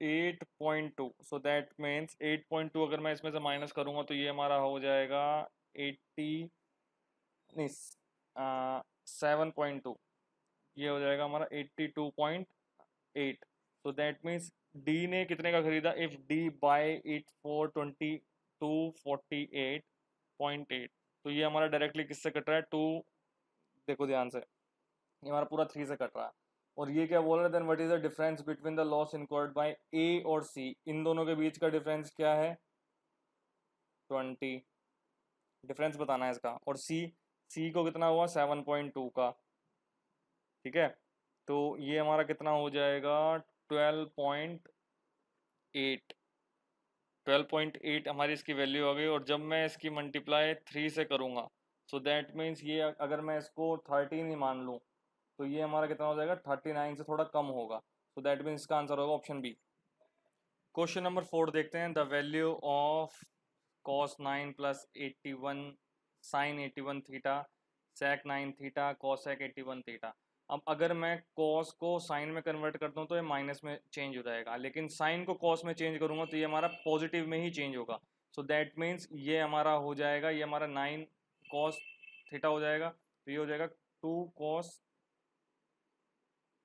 8.2, so that means 8.2 अगर मैं इसमें से माइनस करूँगा तो ये हमारा हो जाएगा 80, नहीं 7.2, ये हो जाएगा हमारा 82.8। सो दैट मीन्स डी ने कितने का खरीदा, if D buy it for 2248.8, तो ये हमारा डायरेक्टली किससे कट रहा है, टू, देखो ध्यान से, ये हमारा पूरा 3 से कट रहा है। और ये क्या बोल रहा है, then what is the difference between the loss incurred by A और सी, इन दोनों के बीच का डिफरेंस क्या है, 20, डिफरेंस बताना है इसका। और सी को कितना हुआ, 7.2 का, ठीक है। तो ये हमारा कितना हो जाएगा, 12.8, 12.8 हमारी इसकी वैल्यू आ गई। और जब मैं इसकी मल्टीप्लाई 3 से करूँगा, सो दैट मीन्स ये अगर मैं इसको 13 ही मान लूँ तो ये हमारा कितना हो जाएगा, 39 से थोड़ा कम होगा। सो दैट मीन्स इसका आंसर होगा ऑप्शन बी। क्वेश्चन नंबर 4 देखते हैं, the value of cos 9 plus 81 sine 81 theta sec 9 theta cosec 81 theta. अब अगर मैं cos को साइन में कन्वर्ट करता हूँ तो ये माइनस में चेंज हो जाएगा, लेकिन साइन को cos में चेंज करूँगा तो ये हमारा पॉजिटिव में ही चेंज होगा। सो दैट मीन्स ये हमारा हो जाएगा, ये हमारा 9 cos थीटा हो जाएगा, तो ये हो जाएगा 2 cos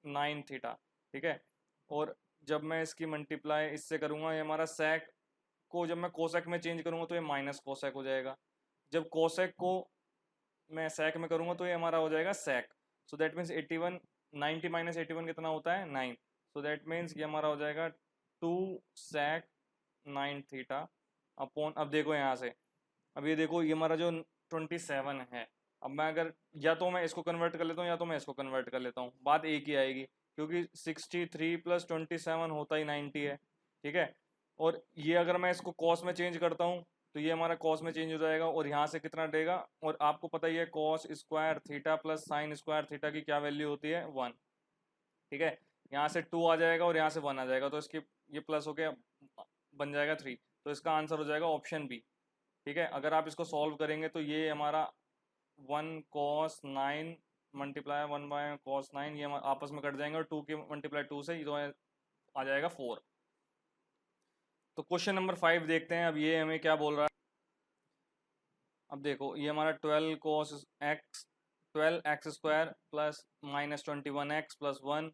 9 थीटा, ठीक है। और जब मैं इसकी मल्टीप्लाई इससे करूँगा, ये हमारा sec को जब मैं कोसेक में चेंज करूँगा तो ये माइनस कोसेक हो जाएगा। जब कोसेक को मैं सेक में करूँगा तो ये हमारा हो जाएगा सेक। सो दैट मीन्स 81, 90 माइनस 81 कितना होता है, 9। सो दैट मीन्स ये हमारा हो जाएगा 2 sec 9 थीटा अपॉन, अब देखो यहाँ से, अब ये देखो ये हमारा जो 27 है, अब मैं अगर या तो मैं इसको कन्वर्ट कर लेता हूँ या तो मैं इसको कन्वर्ट कर लेता हूँ, बात एक ही आएगी, क्योंकि 63 प्लस 27 होता ही 90 है, ठीक है। और ये अगर मैं इसको कॉस में चेंज करता हूँ तो ये हमारा कॉस में चेंज हो जाएगा, और यहाँ से कितना देगा, और आपको पता ही है cos square theta plus sine square theta की क्या वैल्यू होती है, 1, ठीक है। यहाँ से 2 आ जाएगा और यहाँ से 1 आ जाएगा, तो इसकी ये प्लस होके बन जाएगा 3, तो इसका आंसर हो जाएगा ऑप्शन बी, ठीक है। अगर आप इसको सॉल्व करेंगे तो ये हमारा 1 cos 9 मल्टीप्लाई 1 बाय cos 9, ये आपस में कट जाएंगे और 2 की मल्टीप्लाई 2 से ये तो आ जाएगा 4। तो क्वेश्चन नंबर 5 देखते हैं, अब ये हमें क्या बोल रहा है। अब देखो ये हमारा 12 cos x 12x square plus minus 21x plus 1,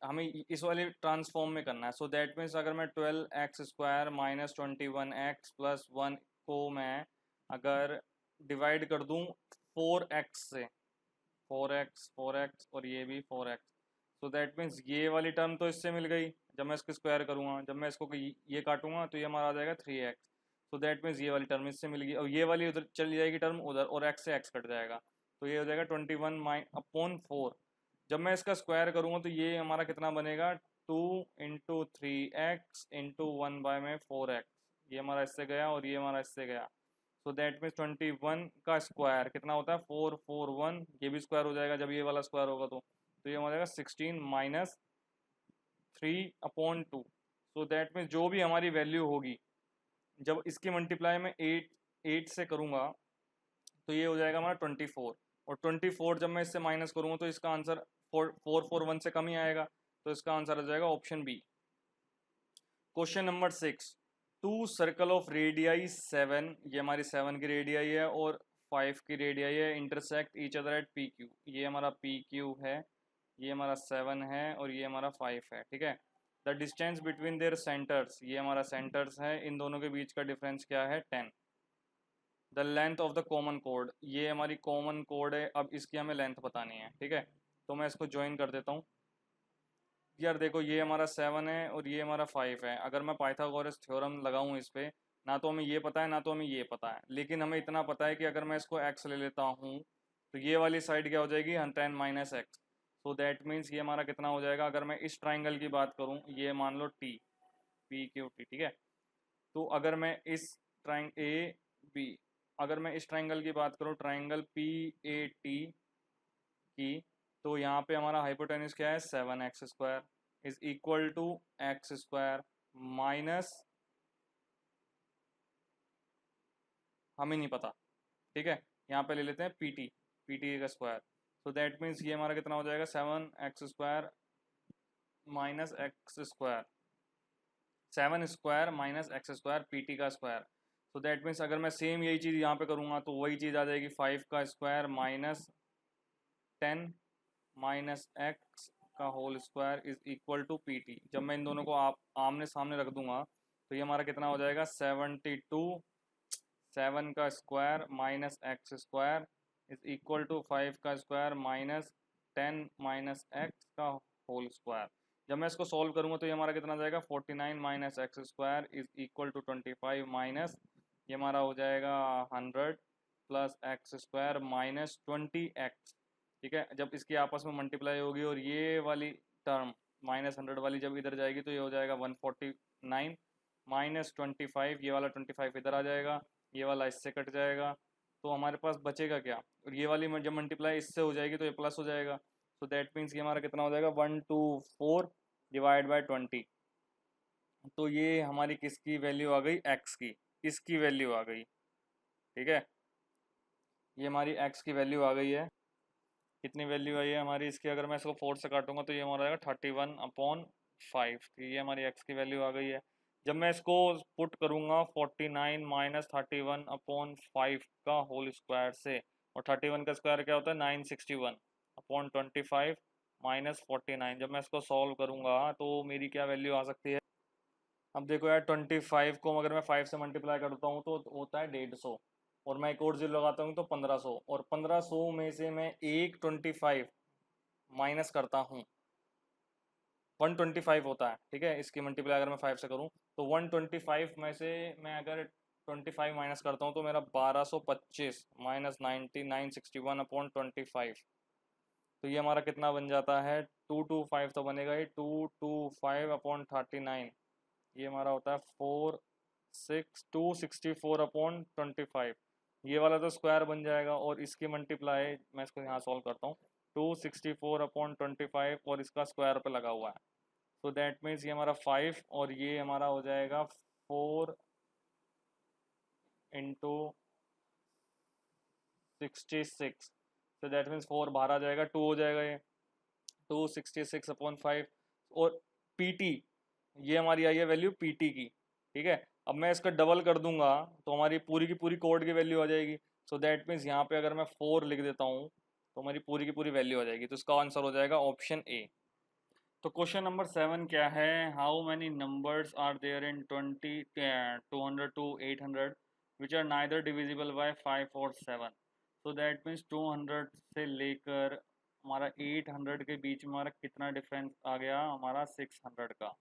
हमें इस वाले ट्रांसफॉर्म में करना है। सो दैट मीन्स अगर मैं 12x square minus 21x plus 1 को मैं अगर डिवाइड कर दूं 4x से, 4x और ये भी 4x, सो दैट मीन्स ये वाली टर्म तो इससे मिल गई, जब मैं इसको स्क्वायर करूँगा, जब मैं इसको ये काटूंगा तो ये हमारा आ जाएगा 3x, सो दैट मीन्स ये वाली टर्म इससे मिल गई, और ये वाली उधर चली जाएगी टर्म उधर, और x से x कट जाएगा, तो ये हो जाएगा 21/4। जब मैं इसका स्क्वायर करूँगा तो ये हमारा कितना बनेगा, 2 इंटू 3x इंटू 1/4x, ये हमारा इससे गया और ये हमारा इससे गया। सो दैट मीन्स 21 का स्क्वायर कितना होता है, 441, ये भी स्क्वायर हो जाएगा जब ये वाला स्क्वायर होगा, तो ये हो जाएगा 16 माइनस 3/2। सो दैट मीन्स जो भी हमारी वैल्यू होगी, जब इसकी मल्टीप्लाई में 8 से करूँगा तो ये हो जाएगा हमारा 24, और 24 जब मैं इससे माइनस करूँगा तो इसका आंसर 441 से कम ही आएगा, तो इसका आंसर आ जाएगा option B. Question number 6, 2 circle of radii 7, ये हमारी 7 की रेडियाई है और 5 की रेडियाई है, intersect each other at P Q, ये हमारा पी क्यू है, ये हमारा 7 है और ये हमारा 5 है, ठीक है। The distance between their centres, ये हमारा सेंटर्स है, इन दोनों के बीच का डिफरेंस क्या है, 10। The length of the common code, ये हमारी कॉमन कोड है, अब इसकी हमें लेंथ बतानी है, ठीक है। तो मैं इसको ज्वाइन कर देता हूँ। यार देखो ये हमारा 7 है और ये हमारा 5 है, अगर मैं पाइथागोरस थ्योरम लगाऊं इस पे, ना तो हमें ये पता है ना तो हमें ये पता है, लेकिन हमें इतना पता है कि अगर मैं इसको x ले लेता हूँ तो ये वाली साइड क्या हो जाएगी, 110 minus x. So that means ये हमारा कितना हो जाएगा, अगर मैं इस ट्राइंगल की बात करूँ, ये मान लो टी, पी क्यू टी, ठीक है। तो अगर मैं इस ट्राइंग ए बी, अगर मैं इस ट्राइंगल की बात करूँ, ट्राइंगल पी ए टी की, तो यहाँ पे हमारा हाइपोटेन्यूज क्या है, 7x square is equal to X square minus, हमें नहीं पता, ठीक है। यहाँ पे ले लेते हैं पी टी का स्क्वायर, सो दैट मीन्स ये हमारा कितना हो जाएगा, 7x square minus X square, 7 square minus X square P T का स्क्वायर। तो दैट मीन्स अगर मैं सेम यही चीज़ यहाँ पे करूँगा तो वही चीज़ आ जाएगी 5 का स्क्वायर माइनस 10 माइनस एक्स का whole square is equal to P T. जब मैं इन दोनों को आप आमने सामने रख दूंगा तो ये हमारा कितना हो जाएगा 72 7 का square minus X square is equal to 5 का स्क्वायर माइनस 10 माइनस एक्स का होल स्क्वायर। जब मैं इसको सॉल्व करूंगा तो ये हमारा कितना जाएगा 49 minus X square is equal to 25 minus ये हमारा हो जाएगा 100 plus x square minus 20x। ठीक है, जब इसकी आपस में मल्टीप्लाई होगी और ये वाली टर्म माइनस 100 वाली जब इधर जाएगी तो ये हो जाएगा 149 माइनस 25, ये वाला 25 इधर आ जाएगा, ये वाला इससे कट जाएगा, तो हमारे पास बचेगा क्या, और ये वाली जब मल्टीप्लाई इससे हो जाएगी तो ये प्लस हो जाएगा। तो दैट मीन्स ये हमारा कितना हो जाएगा 124 डिवाइड बाय 20। तो ये हमारी किसकी वैल्यू आ गई, एक्स की, इसकी वैल्यू आ गई। ठीक है, ये हमारी एक्स की वैल्यू आ गई है। कितनी वैल्यू आई है हमारी इसकी, अगर मैं इसको 4 से काटूंगा तो ये हमारा आएगा 31/5। तो ये हमारी एक्स की वैल्यू आ गई है। जब मैं इसको पुट करूंगा 49 माइनस 31/5 का होल स्क्वायर से, और 31 का स्क्वायर क्या होता है 961/25 माइनस 49। जब मैं इसको सॉल्व करूंगा तो मेरी क्या वैल्यू आ सकती है। अब देखो यार 25 को अगर मैं 5 से मल्टीप्लाई करता हूँ तो होता है 150, और मैं एक और जीरो लगाता हूँ तो 1500, और 1500 में से मैं एक 25 माइनस करता हूँ, 125 होता है। ठीक है, इसकी मल्टीप्लाई अगर मैं 5 से करूँ तो 125 में से मैं अगर 25 माइनस करता हूँ तो मेरा 1225 माइनस 961/25। तो ये हमारा कितना बन जाता है 225, तो बनेगा ये 225/39। ये हमारा होता है 264/25। ये वाला तो स्क्वायर बन जाएगा, और इसकी मल्टीप्लाई मैं इसको यहाँ सॉल्व करता हूँ 264/25 और इसका स्क्वायर पे लगा हुआ है। तो दैट मीन्स ये हमारा 5 और ये हमारा हो जाएगा 4 इंटू 66। तो दैट मीन्स 4 बाहर आ जाएगा, 2 हो जाएगा ये 266/5। और पीटी ये हमारी आई है वैल्यू पीटी की। ठीक है, अब मैं इसका डबल कर दूंगा तो हमारी पूरी की पूरी कोड की वैल्यू आ जाएगी। सो दैट मीन्स यहाँ पे अगर मैं 4 लिख देता हूँ तो हमारी पूरी की पूरी वैल्यू आ जाएगी। तो इसका आंसर हो जाएगा ऑप्शन ए। तो क्वेश्चन नंबर 7 क्या है, how many numbers are there in 200 to 800 which are neither divisible by 5 और 7। सो दैट मीन्स 200 से लेकर हमारा 800 के बीच में हमारा कितना डिफरेंस आ गया, हमारा 600 का।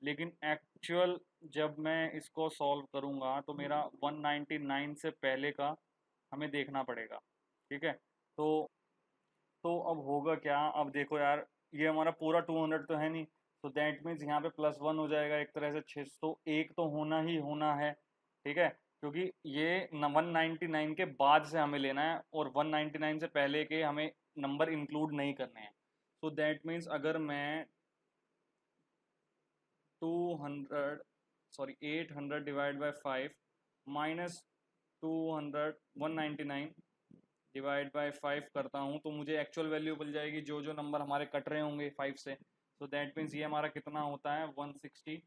लेकिन एक्चुअल जब मैं इसको सॉल्व करूँगा तो मेरा 199 से पहले का हमें देखना पड़ेगा। ठीक है, तो अब होगा क्या, अब देखो यार ये हमारा पूरा 200 तो है नहीं, तो दैट मीन्स यहाँ पे +1 हो जाएगा एक तरह से 601 तो होना ही होना है। ठीक है, क्योंकि ये 199 के बाद से हमें लेना है और 199 से पहले के हमें नंबर इंक्लूड नहीं करने हैं। तो दैट मीन्स अगर मैं 800 divide by 5 minus 200 199 divide by 5 करता हूँ तो मुझे एक्चुअल वैल्यू मिल जाएगी जो जो नंबर हमारे कट रहे होंगे 5 से। तो दैट मीन्स ये हमारा कितना होता है 160।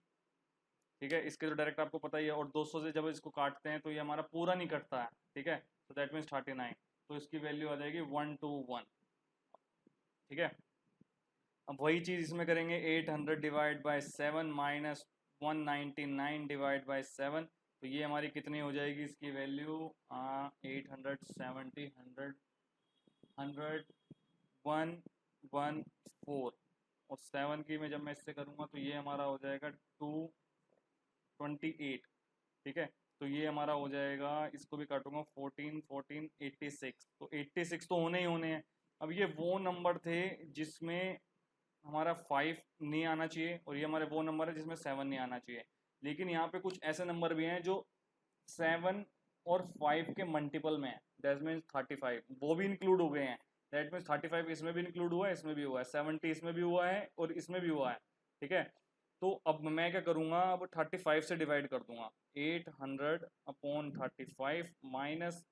ठीक है, इसके तो डायरेक्ट आपको पता ही है, और 200 से जब इसको काटते हैं तो ये हमारा पूरा नहीं कटता है। ठीक है, तो दैट मीन्स 39, तो इसकी वैल्यू आ जाएगी 121। ठीक है, अब वही चीज़ इसमें करेंगे 800 divide by 7 minus 199 divide by 7। तो ये हमारी कितनी हो जाएगी इसकी वैल्यू 870 100 114, और 7 की में जब मैं इससे करूँगा तो ये हमारा हो जाएगा 228। ठीक है, तो ये हमारा हो जाएगा, इसको भी काटूंगा 14 14 86, तो 86 तो होने ही होने हैं। अब ये वो नंबर थे जिसमें हमारा 5 नहीं आना चाहिए, और ये हमारे वो नंबर है जिसमें 7 नहीं आना चाहिए। लेकिन यहाँ पे कुछ ऐसे नंबर भी हैं जो 7 और 5 के मल्टीपल में है, दैट मीन्स 35, वो भी इंक्लूड हो गए हैं। दैट मीन्स 35 इसमें भी इंक्लूड हुआ है, इसमें भी हुआ है, 70 इसमें भी हुआ है और इसमें भी हुआ है। ठीक है, तो अब मैं क्या करूँगा, अब 35 से डिवाइड कर दूंगा 800/35 माइनस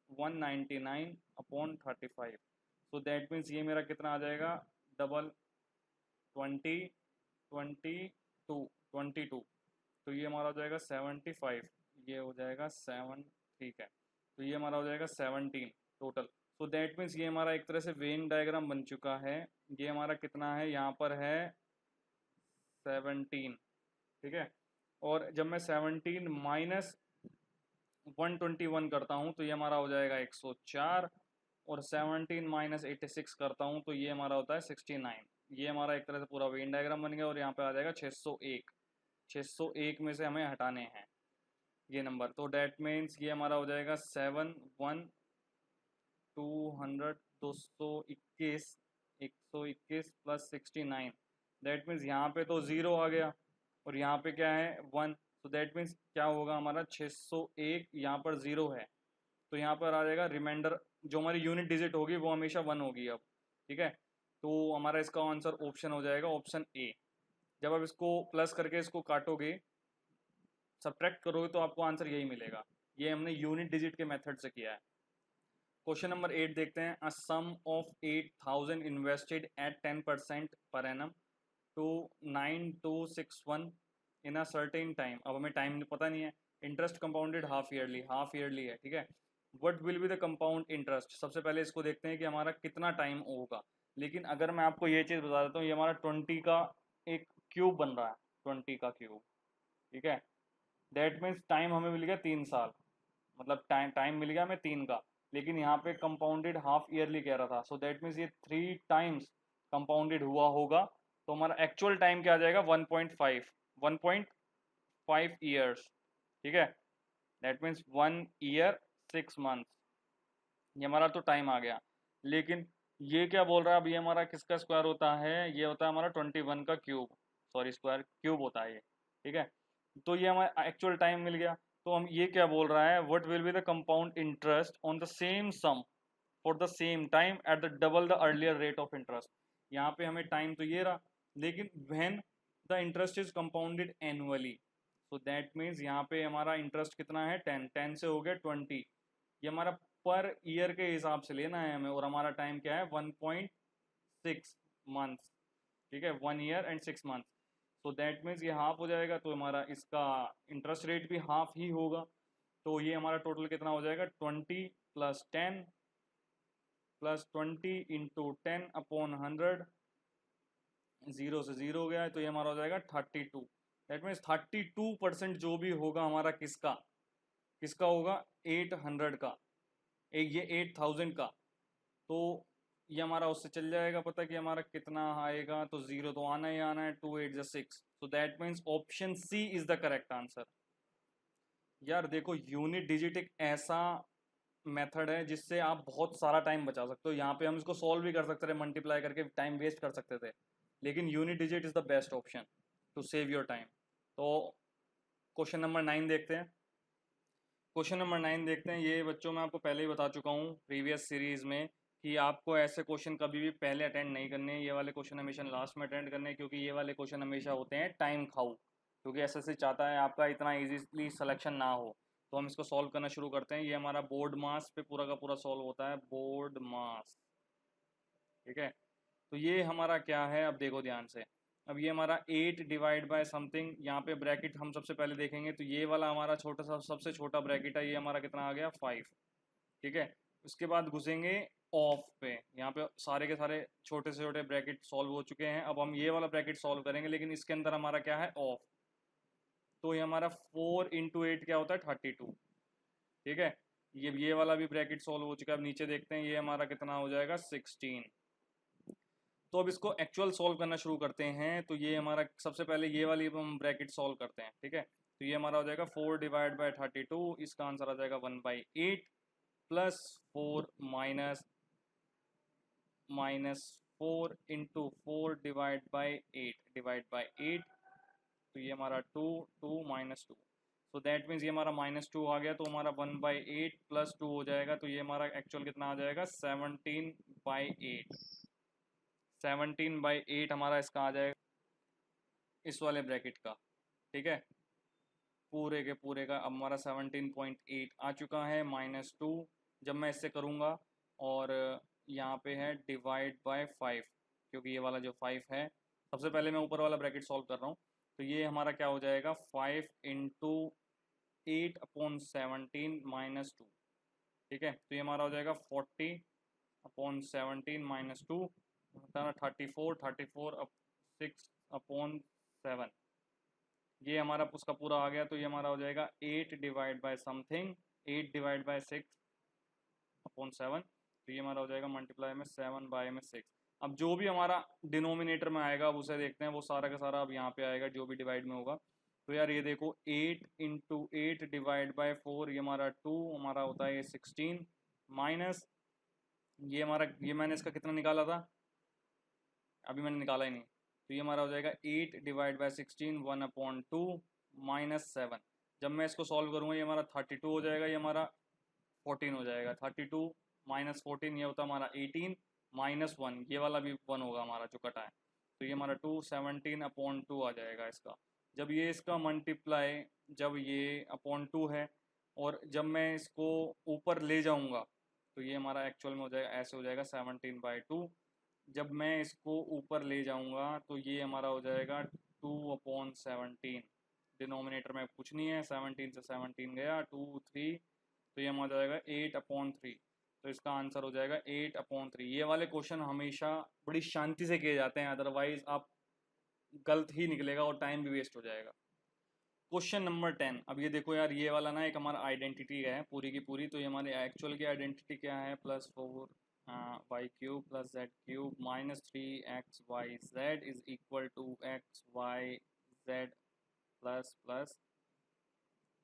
199/35। तो दैट मीन्स ये मेरा कितना आ जाएगा डबल 20 22 22। तो ये हमारा हो जाएगा 75, ये हो जाएगा 7, ठीक है, तो ये हमारा हो जाएगा 17 टोटल। सो दैट मीन्स ये हमारा एक तरह से वेन डायग्राम बन चुका है। ये हमारा कितना है, यहाँ पर है 17, ठीक है। और जब मैं 17 माइनस 121 करता हूँ तो ये हमारा हो जाएगा 104, और 17 माइनस 86 करता हूँ तो ये हमारा होता है 69। ये हमारा एक तरह से पूरा वेन डायग्राम बन गया, और यहाँ पे आ जाएगा 601। 601 में से हमें हटाने हैं ये नंबर, तो डैट मीन्स ये हमारा हो जाएगा 7, 200, 221, 121 प्लस 69। दैट मीन्स यहाँ पे तो ज़ीरो आ गया, और यहाँ पे क्या है 1, तो दैट मीन्स क्या होगा हमारा 601, यहाँ पर ज़ीरो है, तो यहाँ पर आ जाएगा रिमाइंडर, जो हमारी यूनिट डिजिट होगी वो हमेशा 1 होगी अब, ठीक है। तो हमारा इसका आंसर ऑप्शन हो जाएगा ऑप्शन ए। जब आप इसको प्लस करके इसको काटोगे, सब्ट्रैक्ट करोगे, तो आपको आंसर यही मिलेगा। ये हमने यूनिट डिजिट के मेथड से किया है। क्वेश्चन नंबर 8 देखते हैं। A sum of 8000 invested at 10% per annum to 9261 in a certain time. अब हमें टाइम पता नहीं है। इंटरेस्ट कंपाउंडेड हाफ ईयरली है, ठीक है। What will be the compound interest. सबसे पहले इसको देखते हैं कि हमारा कितना टाइम होगा। लेकिन अगर मैं आपको ये चीज़ बता देता हूँ, ये हमारा 20 का एक क्यूब बन रहा है, 20 का क्यूब, ठीक है। दैट मीन्स टाइम हमें मिल गया 3 साल, मतलब टाइम मिल गया हमें 3 का। लेकिन यहाँ पे कंपाउंडेड हाफ ईयरली कह रहा था, सो दैट मीन्स ये 3 टाइम्स कंपाउंडेड हुआ होगा। तो हमारा एक्चुअल टाइम क्या आ जाएगा 1.5 ईयर्स, ठीक है। दैट मीन्स 1 ईयर 6 मंथ्स, ये हमारा तो टाइम आ गया। लेकिन ये क्या बोल रहा है, अब ये हमारा किसका स्क्वायर होता है, ये होता है हमारा 21 का क्यूब, सॉरी स्क्वायर क्यूब होता है ये, ठीक है। तो ये हमारा एक्चुअल टाइम मिल गया। तो हम ये क्या बोल रहा है, what will be the compound interest on the same sum for the same time at the double the earlier rate of interest. यहाँ पे हमें टाइम तो ये रहा, लेकिन when the interest is compounded annually, so that means यहाँ पे हमारा इंटरेस्ट कितना है 10, 10 से हो गया 20। ये हमारा पर ईयर के हिसाब से लेना है हमें, और हमारा टाइम क्या है 1.6 मंथ्स, ठीक है, 1 year and 6 months. So that means ये हाफ हो जाएगा, तो हमारा इसका इंटरेस्ट रेट भी हाफ ही होगा। तो ये हमारा टोटल कितना हो जाएगा 20 plus 10 plus 20 into 10 upon 100, zero से जीरो हो गया है, तो ये हमारा हो जाएगा 32। दैट मीन्स 32% जो भी होगा हमारा किसका किसका होगा 800 का, एक ये 8000 का। तो ये हमारा उससे चल जाएगा पता कि हमारा कितना आएगा, तो जीरो तो आना ही आना है, 2 8 6। So that means option C is the correct answer. यार देखो, यूनिट डिजिट एक ऐसा मेथड है जिससे आप बहुत सारा टाइम बचा सकते हो। यहाँ पे हम इसको सॉल्व भी कर सकते थे, मल्टीप्लाई करके टाइम वेस्ट कर सकते थे, लेकिन unit digit is the best option to save your time. तो क्वेश्चन नंबर 9 देखते हैं। क्वेश्चन नंबर 9 देखते हैं। ये बच्चों मैं आपको पहले ही बता चुका हूँ प्रीवियस सीरीज में कि आपको ऐसे क्वेश्चन कभी भी पहले अटेंड नहीं करने हैं। ये वाले क्वेश्चन हमेशा लास्ट में अटेंड करने हैं, क्योंकि ये वाले क्वेश्चन हमेशा होते हैं टाइम खाऊ, क्योंकि एसएससी चाहता है आपका इतना इजीली सिलेक्शन ना हो। तो हम इसको सॉल्व करना शुरू करते हैं। ये हमारा बोर्ड मास पे पूरा का पूरा सॉल्व होता है, बोर्ड मास, ठीक है। तो ये हमारा क्या है, अब देखो ध्यान से। अब ये हमारा 8 डिवाइड बाय समथिंग, यहाँ पे ब्रैकेट हम सबसे पहले देखेंगे, तो ये वाला हमारा छोटा सा सबसे छोटा ब्रैकेट है, ये हमारा कितना आ गया 5, ठीक है। उसके बाद घुसेंगे ऑफ पे, यहाँ पे सारे के सारे छोटे से छोटे ब्रैकेट सॉल्व हो चुके हैं। अब हम ये वाला ब्रैकेट सॉल्व करेंगे, लेकिन इसके अंदर हमारा क्या है ऑफ। तो ये हमारा 4 इंटू 8 क्या होता है 32, ठीक है। ये वाला भी ब्रैकेट सॉल्व हो चुका है। अब नीचे देखते हैं, ये हमारा कितना हो जाएगा 16। तो अब इसको एक्चुअल सॉल्व करना शुरू करते हैं। तो ये हमारा सबसे पहले ये वाली हम ब्रैकेट सॉल्व करते हैं, ठीक है। तो ये हमारा हो जाएगा 4 डिवाइड बाय 32, इसका आंसर आ जाएगा 1/8 plus 4 minus 4 into 4 divide by 8, तो ये हमारा 2 2 -2। सो दैट मीन्स ये हमारा -2 आ गया, तो हमारा 1/8 प्लस 2 हो जाएगा। तो ये हमारा एक्चुअल कितना आ जाएगा 17/8। 17/8 हमारा इसका आ जाएगा इस वाले ब्रैकेट का, ठीक है। पूरे के पूरे का अब हमारा 17.8 आ चुका है, -2 जब मैं इससे करूँगा, और यहाँ पे है डिवाइड बाय 5, क्योंकि ये वाला जो 5 है, सबसे पहले मैं ऊपर वाला ब्रैकेट सॉल्व कर रहा हूँ। तो ये हमारा क्या हो जाएगा 5 इंटू 8/17 - 2। ठीक है, तो ये हमारा हो जाएगा 40/17 - 2 34 6/7। ये हमारा उसका पूरा आ गया, तो ये हमारा हो जाएगा 8 divide by something 8 divide by 6/7। तो ये हमारा हो जाएगा मल्टीप्लाई में 7 बाय में 6। अब जो भी हमारा डिनोमिनेटर में आएगा अब उसे देखते हैं, वो सारा का सारा अब यहाँ पे आएगा जो भी डिवाइड में होगा। तो यार ये देखो 8 इंटू 8 डिवाइड बाय 4, ये हमारा 2 हमारा होता है ये 16 माइनस ये हमारा, ये मैंने इसका कितना निकाला था, अभी मैंने निकाला ही नहीं। तो ये हमारा हो जाएगा 8 डिवाइड बाय 16 1/2 माइनस 7। जब मैं इसको सॉल्व करूँगा ये हमारा 32 हो जाएगा, ये हमारा 14 हो जाएगा। 32 माइनस 14 ये होता है हमारा 18 माइनस 1, ये वाला भी 1 होगा हमारा जो कटा है। तो ये हमारा 217/2 आ जाएगा इसका। जब ये इसका मल्टीप्लाई, जब ये अपॉन 2 है और जब मैं इसको ऊपर ले जाऊंगा तो ये हमारा एक्चुअल में हो जाएगा, ऐसे हो जाएगा 17/2। जब मैं इसको ऊपर ले जाऊंगा तो ये हमारा हो जाएगा 2/17। डिनोमिनेटर में कुछ नहीं है, 17 से 17 गया 2 3, तो ये हमारा जाएगा 8/3। तो इसका आंसर हो जाएगा 8/3। ये वाले क्वेश्चन हमेशा बड़ी शांति से किए जाते हैं, अदरवाइज आप गलत ही निकलेगा और टाइम भी वेस्ट हो जाएगा। Question number 10। अब ये देखो यार, ये वाला ना एक हमारा आइडेंटिटी है पूरी की पूरी। तो ये हमारे एक्चुअल की आइडेंटिटी क्या है, +4 y³ + z³ -3 xyz = x y z plus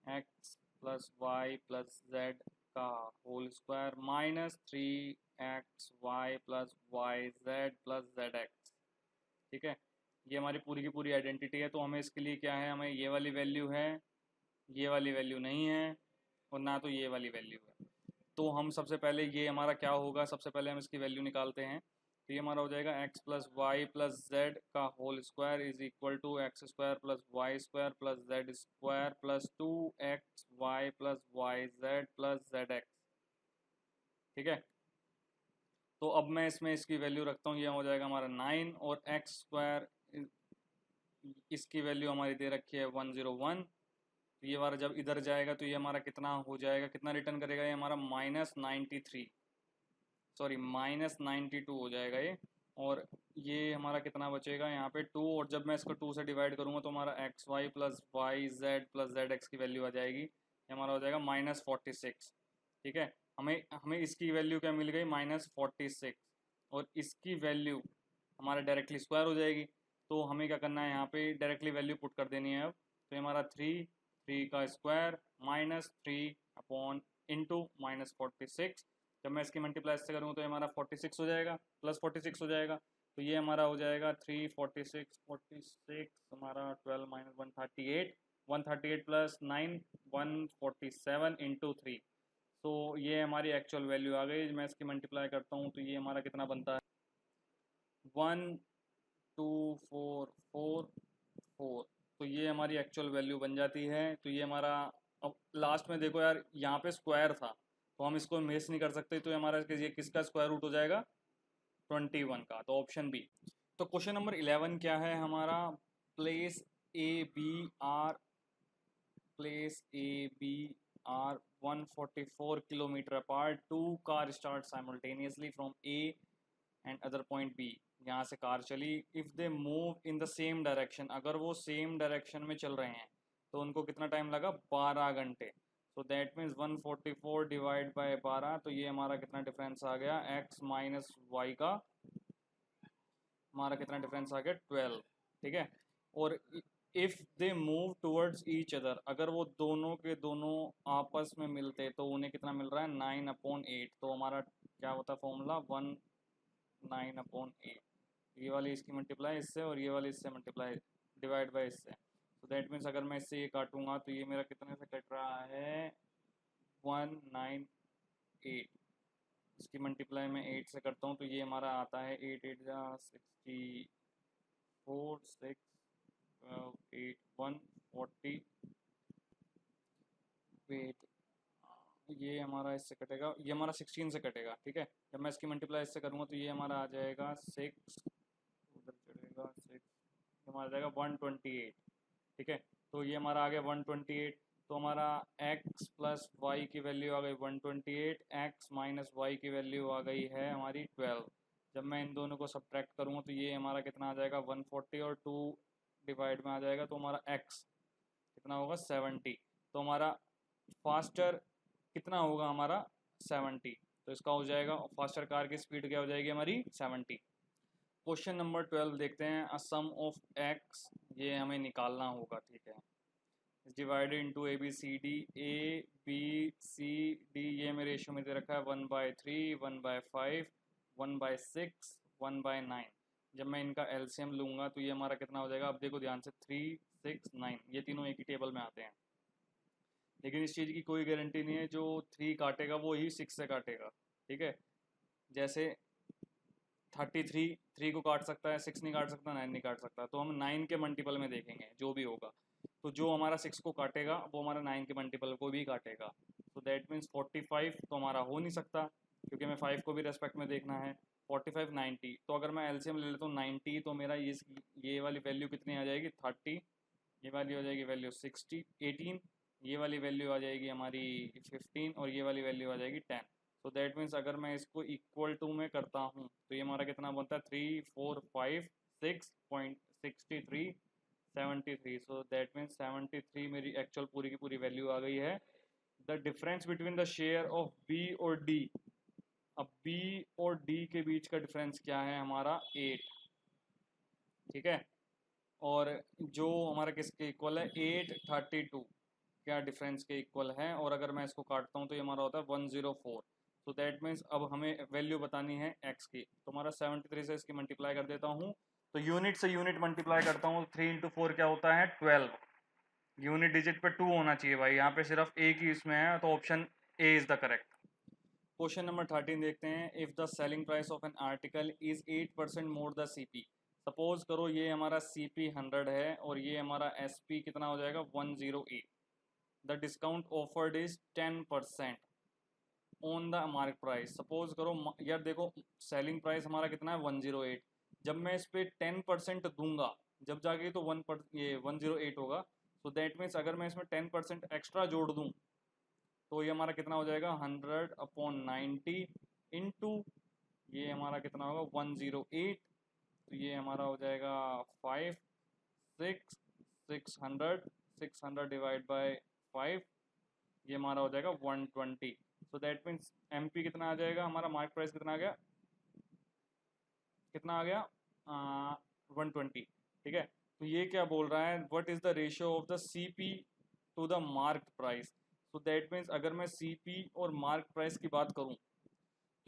x + y + z का whole square -3 xy + yz + zx। ठीक है, ये हमारी पूरी की पूरी आइडेंटिटी है। तो हमें इसके लिए क्या है, हमें ये वाली वैल्यू है, ये वाली वैल्यू नहीं है और ना तो ये वाली वैल्यू है। तो हम सबसे पहले ये हमारा क्या होगा, सबसे पहले हम इसकी वैल्यू निकालते हैं। तो ये हमारा हो जाएगा x + y + z का whole square = x² + y² + z² + 2xy + yz + zx। ठीक है, तो अब मैं इसमें इसकी वैल्यू रखता हूँ, ये हो जाएगा हमारा 9 और x², इसकी वैल्यू हमारी दे रखी है 101। तो ये हमारा जब इधर जाएगा तो ये हमारा कितना हो जाएगा, कितना रिटर्न करेगा, ये हमारा -93, सॉरी -92 हो जाएगा ये। और ये हमारा कितना बचेगा यहाँ पे 2, और जब मैं इसको 2 से डिवाइड करूँगा तो हमारा xy + yz + zx की वैल्यू आ जाएगी, ये हमारा हो जाएगा -46। ठीक है, हमें हमें इसकी वैल्यू क्या मिल गई, -46, और इसकी वैल्यु हमारा डायरेक्टली स्क्वायर हो जाएगी। तो हमें क्या करना है, यहाँ पे डायरेक्टली वैल्यू पुट कर देनी है अब। तो हमारा 3 का स्क्वायर -3 इंटू -46। जब मैं इसकी मल्टीप्लाई से करूँगा तो हमारा 46 हो जाएगा, +46 हो जाएगा। तो ये हमारा हो जाएगा 3 46 46 हमारा 12 - 138 138 + 9 147 इंटू 3। तो ये हमारी एक्चुअल वैल्यू आ गई। मैं इसकी मल्टीप्लाई करता हूँ तो ये हमारा कितना बनता है 12444। तो ये हमारी एक्चुअल वैल्यू बन जाती है। तो ये हमारा, अब लास्ट में देखो यार यहाँ पे स्क्वायर था तो हम इसको मिस नहीं कर सकते, तो ये हमारा ये किसका स्क्वायर रूट हो जाएगा 21 का, तो ऑप्शन बी। तो क्वेश्चन नंबर 11 क्या है हमारा, place A B are 144 kilometre apart, 2 car start simultaneously from A and other point B. यहाँ से कार चली, if they move in the same direction, अगर वो सेम डायरेक्शन में चल रहे हैं तो उनको कितना टाइम लगा 12 घंटे। सो दैट मीन्स 144 डिवाइड बाय 12, तो ये हमारा कितना डिफरेंस आ गया, x माइनस वाई का हमारा कितना डिफरेंस आ गया 12। ठीक है, और if they move towards each other, अगर वो दोनों के दोनों आपस में मिलते तो उन्हें कितना मिल रहा है 9/8। तो हमारा क्या होता है फॉर्मूला 9/8। ये वाली इसकी मल्टीप्लाई इससे और ये वाली इससे मल्टीप्लाई डिवाइड बाय इससे। तो दैट मीन्स अगर मैं इससे ये काटूंगा तो ये मेरा कितने से कट रहा है 198। इसकी मल्टीप्लाई मैं 8 से करता हूँ तो ये हमारा आता है 8 8 64 6 8 140। वेट, ये हमारा इससे कटेगा, ये हमारा 16 से कटेगा। ठीक है, जब मैं इसकी मल्टीप्लाई इससे करूँगा तो ये हमारा आ जाएगा 6, उधर चढ़ेगा 6, हमारा आ जाएगा 128। ठीक है, तो ये हमारा आ गया 128। तो हमारा x प्लस वाई की वैल्यू आ गई 128, x माइनस वाई की वैल्यू आ गई है हमारी 12। जब मैं इन दोनों को सब्ट्रैक्ट करूँगा तो ये हमारा कितना आ जाएगा 140 और 2 डिवाइड में आ जाएगा, तो हमारा x कितना होगा 70। तो हमारा फास्टर कितना होगा हमारा 70। तो इसका हो जाएगा फास्टर कार की स्पीड क्या हो जाएगी हमारी 70। क्वेश्चन नंबर 12 देखते हैं। अ सम ऑफ x, ये हमें निकालना होगा, ठीक है। Divided into A B C D, A B C D ये मेरे रेशियो में दे रखा है 1/3, 1/5, 1/6, 1/9। जब मैं इनका एलसीएम लूँगा तो ये हमारा कितना हो जाएगा, अब देखो ध्यान से 3, 6, 9 ये तीनों एक ही टेबल में आते हैं, लेकिन इस चीज़ की कोई गारंटी नहीं है जो 3 काटेगा वो ही 6 से काटेगा, ठीक है। जैसे 33 3 को काट सकता है, 6 नहीं काट सकता, 9 नहीं काट सकता, तो हम 9 के मल्टीपल में देखेंगे जो भी होगा। तो जो हमारा 6 को काटेगा वो हमारा 9 के मल्टीपल को भी काटेगा। तो दैट मीन्स 45 तो हमारा हो नहीं सकता, क्योंकि हमें 5 को भी रेस्पेक्ट में देखना है। 45 90, तो अगर मैं एलसीएम ले लेता हूँ 90, तो मेरा ये वाली वैल्यू कितनी आ जाएगी 30, ये वाली हो जाएगी वैल्यू 60 18, ये वाली वैल्यू आ जाएगी हमारी 15 और ये वाली वैल्यू आ जाएगी 10। तो दैट मीन्स अगर मैं इसको इक्वल टू में करता हूँ तो ये हमारा कितना बनता है 3 4 5 6.63 73। सो दैट मीन्स 73 मेरी एक्चुअल पूरी की पूरी वैल्यू आ गई है। The difference between the share of B और डी, अब बी और डी के बीच का डिफरेंस क्या है हमारा 8, ठीक है। और जो हमारा किसके इक्वल है 832, क्या डिफरेंस के इक्वल है। और अगर मैं इसको काटता हूँ तो ये हमारा होता है 104। तो दैट मीन्स अब हमें वैल्यू बतानी है x की, तो हमारा 73 से इसकी मल्टीप्लाई कर देता हूँ। तो यूनिट से यूनिट मल्टीप्लाई करता हूँ, 3 × 4 क्या होता है 12। यूनिट डिजिट पे 2 होना चाहिए भाई, यहाँ पे सिर्फ एक ही इसमें है, तो option A is the correct. Question number 13 देखते हैं। If the selling price of an article is 8% more the CP. Suppose करो ये हमारा सीपी 100 है और ये हमारा एसपी कितना हो जाएगा 108। The discount offered is 10% on the mark price. Suppose करो यार देखो सेलिंग प्राइस हमारा कितना है 108, जब मैं इस पर 10% दूंगा जब जाके तो ये 108 होगा। तो दैट मीन्स अगर मैं इसमें 10% एक्स्ट्रा जोड़ दूं तो ये हमारा कितना हो जाएगा 100/90 इंटू ये हमारा कितना होगा 108। तो ये हमारा हो जाएगा 5 6 600 डिवाइड बाय 5, ये हमारा हो जाएगा 120। सो दैट मीन्स एमपी कितना आ जाएगा हमारा, मार्क प्राइस कितना आ गया, कितना आ गया 120, ठीक है। तो ये क्या बोल रहा है, what is the ratio of the CP to the mark price. So that means अगर मैं सीपी और मार्क प्राइस की बात करूं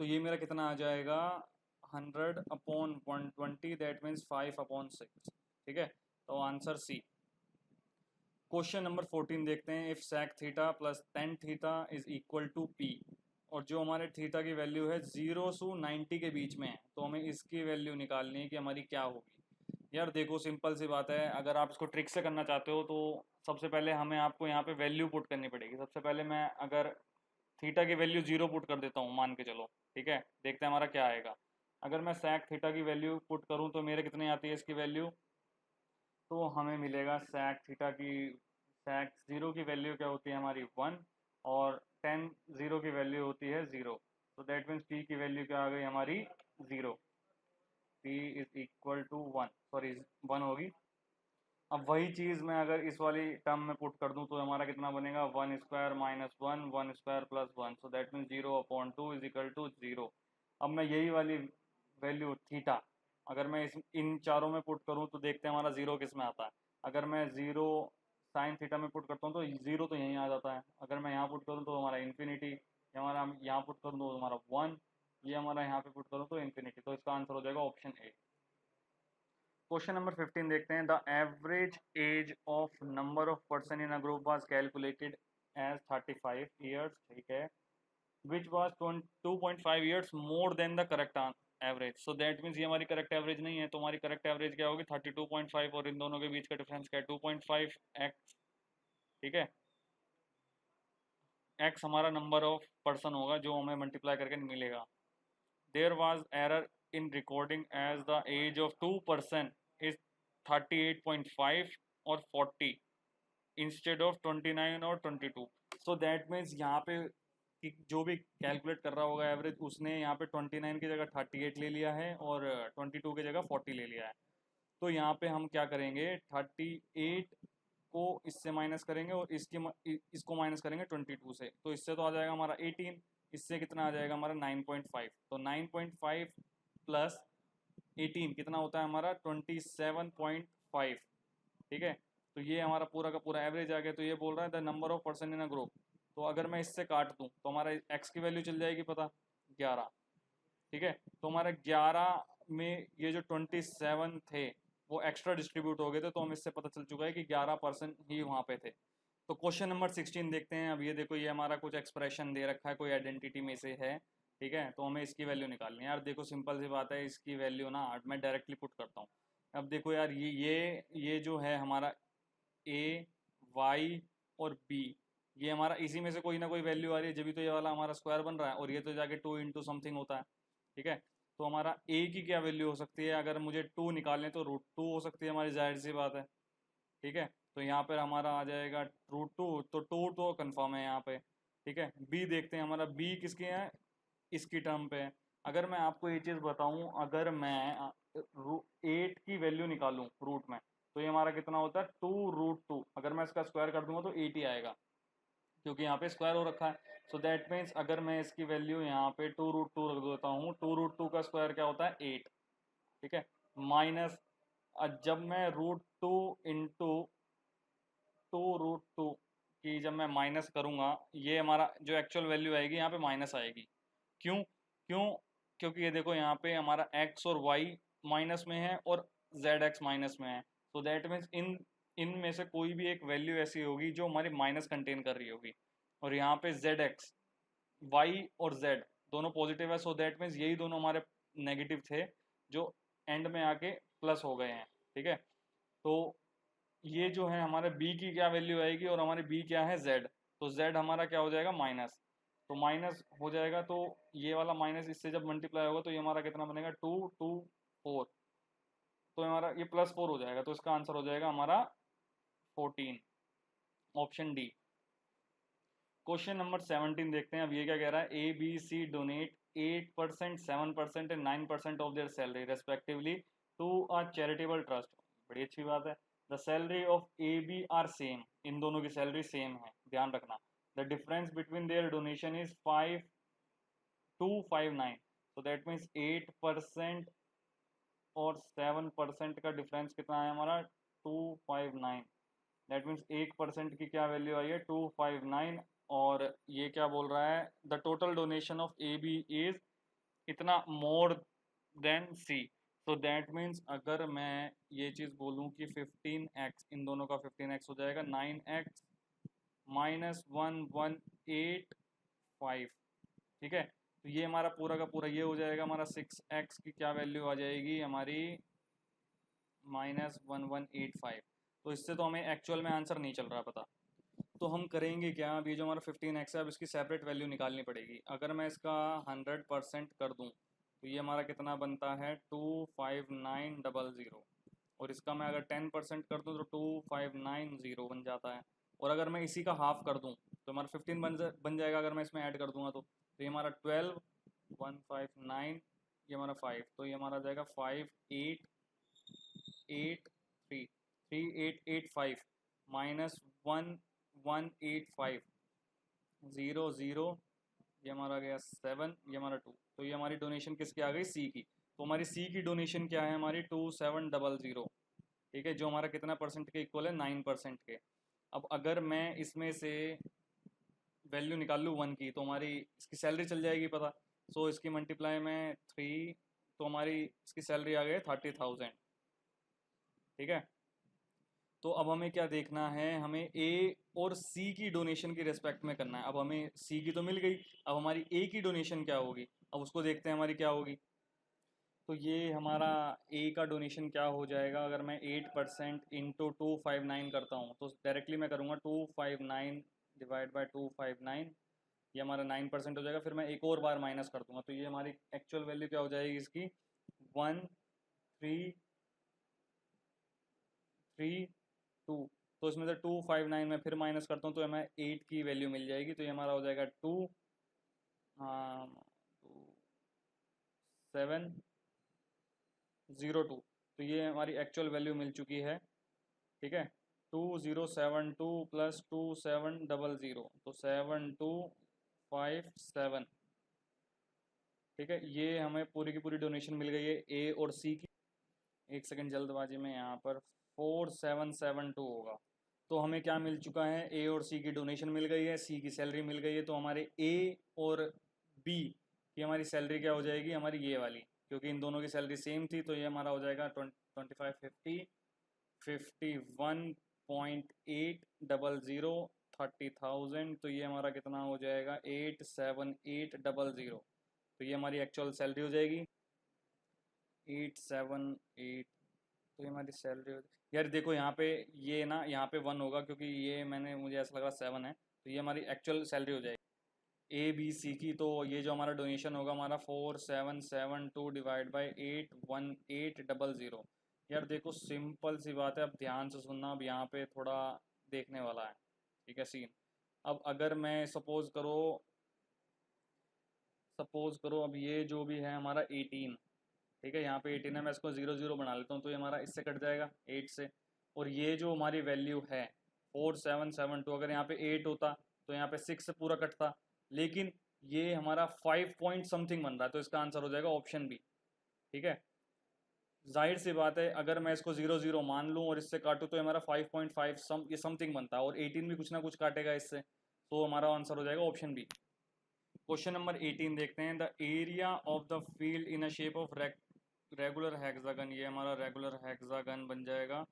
तो ये मेरा कितना आ जाएगा 100/120, दैट मीन्स 5/6, ठीक है। तो आंसर सी। क्वेश्चन नंबर 14 देखते हैं। If sec theta plus tan theta is equal to P, और जो हमारे थीटा की वैल्यू है 0 से 90 के बीच में है, तो हमें इसकी वैल्यू निकालनी है कि हमारी क्या होगी। यार देखो सिंपल सी बात है, अगर आप इसको ट्रिक से करना चाहते हो तो सबसे पहले हमें आपको यहाँ पे वैल्यू पुट करनी पड़ेगी। सबसे पहले मैं अगर थीटा की वैल्यू 0 पुट कर देता हूँ मान के चलो, ठीक है, देखते हैं हमारा क्या आएगा। अगर मैं sec थीटा की वैल्यू पुट करूँ तो मेरे कितने आती है इसकी वैल्यू, तो हमें मिलेगा sec थीटा की, sec 0 की वैल्यू क्या होती है हमारी 1 और tan 0 की वैल्यू होती है 0। तो दैट मीन्स p की वैल्यू क्या आ गई हमारी 0, p is equal to 1, sorry 1 होगी। अब वही चीज़ मैं अगर इस वाली टर्म में पुट कर दूं तो हमारा कितना बनेगा 1² minus 1, 1² plus 1, so that means 0/2 is equal to 0। अब मैं यही वाली वैल्यू थीटा अगर मैं इस इन चारों में पुट करूं तो देखते हैं हमारा 0 किस में आता है। अगर मैं 0 साइन थीटा में पुट करता हूं तो 0 तो यहीं आ जाता है। अगर मैं यहाँ पुट करूँ तो हमारा इन्फिनिटी, हमारा यहाँ पुट करूँ तो हमारा 1, ये हमारा यहाँ पे पुट करूँ तो इन्फिनिटी। तो इसका आंसर हो जाएगा ऑप्शन ए। क्वेश्चन नंबर 15 देखते हैं। The average age of number of person in a group was calculated as 35 years, ठीक है, which was 2.5 years more than the correct average. So that means ये हमारी करेक्ट एवरेज नहीं है, तो हमारी करेक्ट एवरेज क्या होगी 32.5, और इन दोनों के बीच का डिफरेंस क्या है 2.5 एक्स, ठीक है। एक्स हमारा नंबर ऑफ पर्सन होगा जो हमें मल्टीप्लाई करके मिलेगा। There was error in recording as the age of 2 person is 38.5 और 40 इंस्टेड ऑफ 29 और 22। सो दैट मीन्स यहाँ पे कि जो भी कैलकुलेट कर रहा होगा एवरेज, उसने यहाँ पे 29 की जगह 38 ले लिया है और 22 की जगह 40 ले लिया है। तो यहाँ पे हम क्या करेंगे, 38 को इससे माइनस करेंगे और इसको माइनस करेंगे 22 से, तो इससे तो आ जाएगा हमारा 18, इससे कितना आ जाएगा हमारा 9.5। तो 9.5 प्लस 18 कितना होता है हमारा 27.5। ठीक है, तो ये हमारा पूरा का पूरा एवरेज आ गया। तो ये बोल रहा है the number of person in a group. तो अगर मैं इससे काट दूं तो हमारा एक्स की वैल्यू चल जाएगी पता, 11। ठीक है, तो हमारे 11 में ये जो 27 थे वो एक्स्ट्रा डिस्ट्रीब्यूट हो गए थे, तो हम इससे पता चल चुका है कि 11% ही वहाँ पे थे। तो क्वेश्चन नंबर 16 देखते हैं। अब ये देखो, ये हमारा कुछ एक्सप्रेशन दे रखा है, कोई आइडेंटिटी में से है। ठीक है, तो हमें इसकी वैल्यू निकालनी है। यार देखो सिंपल सी बात है, इसकी वैल्यू ना मैं डायरेक्टली पुट करता हूँ। अब देखो यार, ये जो है हमारा ए, वाई और बी, ये हमारा इसी में से कोई ना कोई वैल्यू आ रही है, जब भी तो ये वाला हमारा स्क्वायर बन रहा है, और ये तो जाके 2 इंटू समथिंग होता है। ठीक है, तो हमारा ए की क्या वैल्यू हो सकती है, अगर मुझे 2 निकालने तो √2 हो सकती है हमारी, जाहिर सी बात है। ठीक है, तो यहाँ पर हमारा आ जाएगा √2, तो 2 तो कन्फर्म है यहाँ पे। ठीक है, बी देखते हैं, हमारा बी किसके है, इसकी टर्म पे है। अगर मैं आपको ये चीज़ बताऊं, अगर मैं 8 की वैल्यू निकालूं रूट में, तो ये हमारा कितना होता है 2√2। अगर मैं इसका स्क्वायर कर दूंगा तो 8 ही आएगा, क्योंकि यहाँ पे स्क्वायर हो रखा है। सो दैट मीन्स अगर मैं इसकी वैल्यू यहाँ पे 2√2 रख देता हूँ, 2√2 का स्क्वायर क्या होता है 8। ठीक है, माइनस, जब मैं √2 इंटू 2√2 की जब मैं माइनस करूँगा, ये हमारा जो एक्चुअल वैल्यू आएगी यहाँ पे माइनस आएगी। क्यों क्यों क्योंकि ये देखो यहाँ पे हमारा x और y माइनस में है और zx माइनस में है। तो दैट मीन्स इन में से कोई भी एक वैल्यू ऐसी होगी जो हमारी माइनस कंटेन कर रही होगी, और यहाँ पे zx, y और z दोनों पॉजिटिव है। सो दैट मीन्स यही दोनों हमारे नेगेटिव थे जो एंड में आके प्लस हो गए हैं। ठीक है, तो ये जो है हमारे b की क्या वैल्यू आएगी, और हमारे b क्या है z, तो z हमारा क्या हो जाएगा माइनस, तो माइनस हो जाएगा। तो ये वाला माइनस इससे जब मल्टीप्लाई होगा तो ये हमारा कितना बनेगा 2 2 4, तो हमारा ये +4 हो जाएगा। तो इसका आंसर हो जाएगा हमारा 14, ऑप्शन डी। क्वेश्चन नंबर 17 देखते हैं। अब ये क्या कह रहा है, A B C donate 8%, 7% and 9% of their salary respectively to a charitable trust. बड़ी अच्छी बात है। The salary of A B are same, इन दोनों की सैलरी सेम है, ध्यान रखना। The difference between their donation is 5259। तो दैट मीन्स 8% और 7% का डिफरेंस कितना है हमारा 259। दैट मीन्स 1% की क्या वैल्यू आई है 259, और ये क्या बोल रहा है, the total donation of A B is इतना मोर देन सी। तो दैट मीन्स अगर मैं ये चीज़ बोलूँ कि 15x, इन दोनों का 15x हो जाएगा 9x माइनस 1185। ठीक है, तो ये हमारा पूरा का पूरा ये हो जाएगा हमारा 6x की क्या वैल्यू आ जाएगी हमारी -1185। तो इससे तो हमें एक्चुअल में आंसर नहीं चल रहा पता। तो हम करेंगे क्या, अब ये जो हमारा 15x है, अब इसकी सेपरेट वैल्यू निकालनी पड़ेगी। अगर मैं इसका 100% कर दूं तो ये हमारा कितना बनता है 25900, और इसका मैं अगर 10% कर दूं तो 2590 बन जाता है। और अगर मैं इसी का हाफ कर दूं तो हमारा 15 बन जाएगा, अगर मैं इसमें ऐड कर दूंगा तो ये हमारा 12 159, ये हमारा 5, तो ये हमारा आ जाएगा 3885 माइनस 1185 0 ये हमारा गया 7, ये हमारा 2। तो ये हमारी डोनेशन किसकी आ गई सी की। तो हमारी सी की डोनेशन क्या है हमारी 2700। ठीक है, जो हमारा कितना परसेंट के इक्वल है 9% के। अब अगर मैं इसमें से वैल्यू निकाल लूँ 1 की, तो हमारी इसकी सैलरी चल जाएगी पता। सो इसकी मल्टीप्लाई में 3, तो हमारी इसकी सैलरी आ गई 30,000। ठीक है, तो अब हमें क्या देखना है, हमें ए और सी की डोनेशन की रिस्पेक्ट में करना है। अब हमें सी की तो मिल गई, अब हमारी ए की डोनेशन क्या होगी, अब उसको देखते हैं हमारी क्या होगी। तो ये हमारा ए का डोनेशन क्या हो जाएगा, अगर मैं 8% इंटू 259 करता हूँ तो डायरेक्टली मैं करूँगा 259 डिवाइड बाई 259, ये हमारा 9% हो जाएगा। फिर मैं एक और बार माइनस कर दूंगा, तो ये हमारी एक्चुअल वैल्यू क्या हो जाएगी इसकी 1333 2, तो इसमें से 259 में फिर माइनस करता हूँ तो हमें 8 की वैल्यू मिल जाएगी, तो ये हमारा हो जाएगा 2702, तो ये हमारी एक्चुअल वैल्यू मिल चुकी है। ठीक है, 2072 प्लस 2700, तो 7257। ठीक है, ये हमें पूरी की पूरी डोनेशन मिल गई है ए और सी की। एक सेकंड जल्दबाजी में, यहाँ पर 4772 होगा। तो हमें क्या मिल चुका है, ए और सी की डोनेशन मिल गई है, सी की सैलरी मिल गई है, तो हमारे ए और बी की हमारी सैलरी क्या हो जाएगी, हमारी ये वाली, क्योंकि इन दोनों की सैलरी सेम थी, तो ये हमारा हो जाएगा 2550 51.800 30,000, तो ये हमारा कितना हो जाएगा 87800, तो ये हमारी एक्चुअल सैलरी हो जाएगी 878। तो ये हमारी सैलरी हो, यार देखो यहाँ पे ये ना, यहाँ पे 1 होगा क्योंकि ये मैंने, मुझे ऐसा लग रहा 7 है, तो ये हमारी एक्चुअल सैलरी हो जाएगी ए बी सी की। तो ये जो हमारा डोनेशन होगा हमारा 4772 डिवाइड बाई 81800। यार देखो सिंपल सी बात है, अब ध्यान से सुनना, अब यहाँ पे थोड़ा देखने वाला है। ठीक है सीन, अब अगर मैं सपोज करो अब ये जो भी है हमारा 18, ठीक है, यहाँ पे 18 है, मैं इसको 00 बना लेता हूँ, तो ये हमारा इससे कट जाएगा 8 से। और ये जो हमारी वैल्यू है 4772, अगर यहाँ पे 8 होता तो यहाँ पे 6 से पूरा कटता, लेकिन ये हमारा 5 पॉइंट समथिंग बन रहा है, तो इसका आंसर हो जाएगा ऑप्शन बी। ठीक है, जाहिर सी बात है, अगर मैं इसको 00 मान लूँ और इससे काटूँ तो हमारा 5.5 ये समथिंग बनता है, और 18 भी कुछ ना कुछ काटेगा इससे, तो हमारा आंसर हो जाएगा ऑप्शन बी। क्वेश्चन नंबर 18 देखते हैं, the area of the field in a shape of regular hexagon, ये हमारा रेगुलर हेक्सागन बन जाएगा।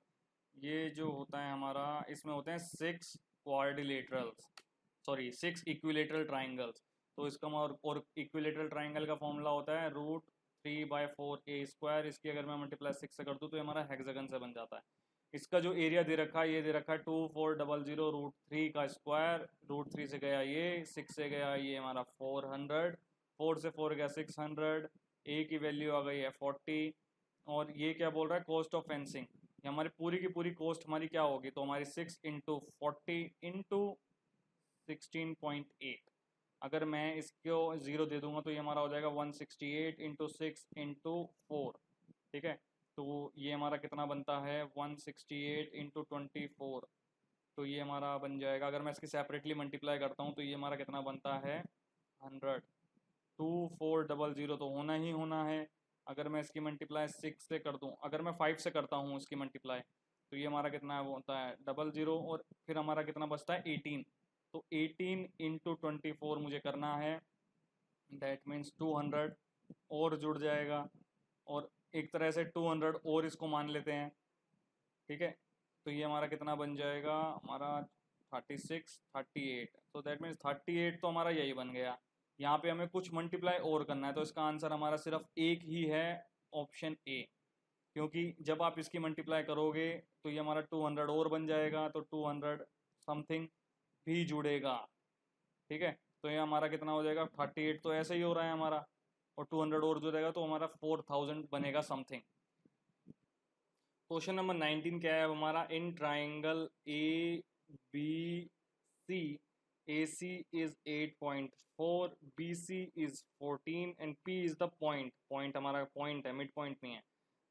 ये जो होता है हमारा, इसमें होते हैं 6 क्वाड्रिलेटरल्स, सॉरी 6 इक्विलेटरल ट्राइंगल्स, तो इसका और इक्विलेटरल ट्राइंगल का फॉर्मूला होता है √3/4a²। इसकी अगर मैं मल्टीप्लाई 6 से कर दूँ तो ये हमारा हेक्सागन से बन जाता है। इसका जो एरिया दे रखा है, ये दे रखा है 2400 √3 का स्क्वायर, √3 से गया ये, 6 से गया ये हमारा 400, 4 से 4 गया 600, ए की वैल्यू आ गई है 40, और ये क्या बोल रहा है, कॉस्ट ऑफ फेंसिंग, ये हमारी पूरी की पूरी कॉस्ट हमारी क्या होगी, तो हमारी 6 इंटू 40 इंटू 16.8। अगर मैं इसको 0 दे दूंगा तो ये हमारा हो जाएगा 168 इंटू 6 इंटू 4। ठीक है, तो ये हमारा कितना बनता है 168 इंटू 24, तो ये हमारा बन जाएगा, अगर मैं इसकी सेपरेटली मल्टीप्लाई करता हूँ तो ये हमारा कितना बनता है 100। 2400 तो होना ही होना है। अगर मैं इसकी मल्टीप्लाई 6 से कर दूँ, अगर मैं 5 से करता हूँ इसकी मल्टीप्लाई, तो ये हमारा कितना है, वो होता है 00, और फिर हमारा कितना बचता है 18, तो 18 इंटू 24 मुझे करना है, दैट मीन्स 200 और जुड़ जाएगा, और एक तरह से 200 और इसको मान लेते हैं। ठीक है, तो ये हमारा कितना बन जाएगा, हमारा 36 38, तो दैट मीन्स 38 तो हमारा यही बन गया। यहाँ पे हमें कुछ मल्टीप्लाई और करना है, तो इसका आंसर हमारा सिर्फ एक ही है, ऑप्शन ए, क्योंकि जब आप इसकी मल्टीप्लाई करोगे तो ये हमारा 200 और बन जाएगा, तो 200 समथिंग भी जुड़ेगा। ठीक है, तो ये हमारा कितना हो जाएगा 38, तो ऐसे ही हो रहा है हमारा, और 200 और जुड़ेगा तो हमारा 4000 बनेगा समथिंग। क्वेश्चन नंबर 19 क्या है हमारा, in triangle A B C A C is 8.4, B C is 14 and P is the point हमारा पॉइंट है, मिड पॉइंट नहीं है।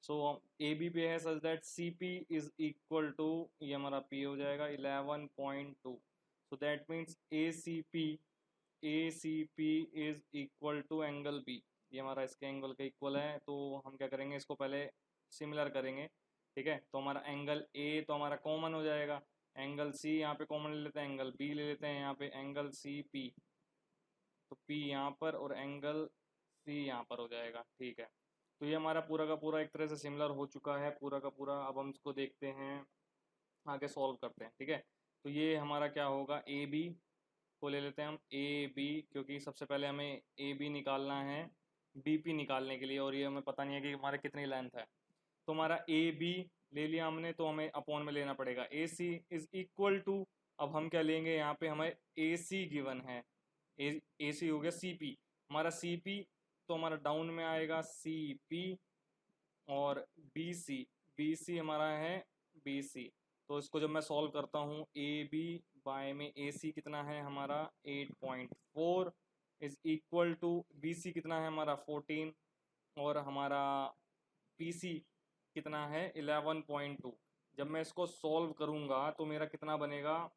सो ए बी पे है such that C P is equal to, ये हमारा पी हो जाएगा 11.2, so that means A C P is equal to angle B, ये हमारा इसके एंगल के इक्वल है। तो हम क्या करेंगे, इसको पहले सिमिलर करेंगे। ठीक है, तो हमारा एंगल ए तो हमारा कॉमन हो जाएगा, एंगल सी यहाँ पे कॉमन ले लेते हैं, एंगल बी ले लेते हैं यहाँ पे, एंगल सी पी, तो पी यहाँ पर और एंगल सी यहाँ पर हो जाएगा। ठीक है, तो ये हमारा पूरा का पूरा एक तरह से सिमिलर हो चुका है पूरा का पूरा। अब हम इसको देखते हैं, आगे सॉल्व करते हैं। ठीक है, तो ये हमारा क्या होगा, ए बी को ले लेते हैं हम, ए बी, क्योंकि सबसे पहले हमें ए बी निकालना है बी पी निकालने के लिए, और ये हमें पता नहीं है कि हमारे कितनी लेंथ है। तो हमारा ए बी ले लिया हमने, तो हमें अपॉन में लेना पड़ेगा ए सी इज इक्वल टू, अब हम क्या लेंगे, यहाँ पे हमें ए सी गिवन है, ए सी हो गया सी पी, हमारा सी पी तो हमारा डाउन में आएगा सी पी, और बी सी हमारा है बी सी, तो इसको जब मैं सॉल्व करता हूँ, ए बी बाय में ए सी कितना है हमारा 8.4 is equal to B C कितना है हमारा 14 और हमारा पी सी कितना है 11.2। जब मैं इसको सॉल्व करूँगा तो मेरा कितना बनेगा,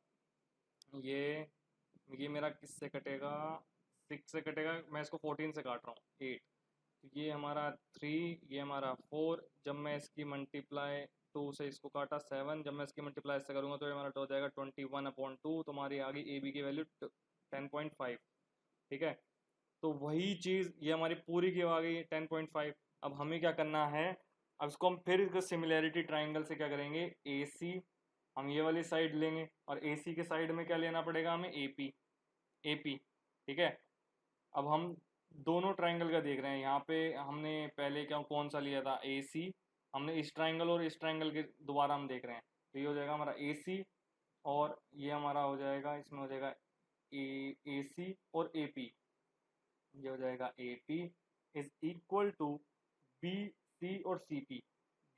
ये मेरा किससे कटेगा, 6 से कटेगा, मैं इसको 14 से काट रहा हूँ 8, तो ये हमारा 3, ये हमारा 4, जब मैं इसकी मल्टीप्लाई 2 से इसको काटा 7, जब मैं इसकी मल्टीप्लाई इससे करूँगा तो ये हमारा हो जाएगा 21/2, तो हमारी आ गई ए बी की वैल्यू 10.5। ठीक है, तो वही चीज़ ये हमारी पूरी की आ गई 10.5। अब हमें क्या करना है, अब इसको हम फिर इसको सिमिलैरिटी ट्राइंगल से क्या करेंगे, ए सी हम ये वाली साइड लेंगे और ए सी के साइड में क्या लेना पड़ेगा हमें, ए पी। ठीक है, अब हम दोनों ट्राइंगल का देख रहे हैं, यहाँ पे हमने पहले क्या कौन सा लिया था, ए सी, हमने इस ट्राइंगल और इस ट्राइंगल के दोबारा हम देख रहे हैं, तो ये हो जाएगा हमारा ए सी और ये हमारा हो जाएगा, इसमें हो जाएगा ए सी और ए पी, ये हो जाएगा A P is equal to B C और सी पी।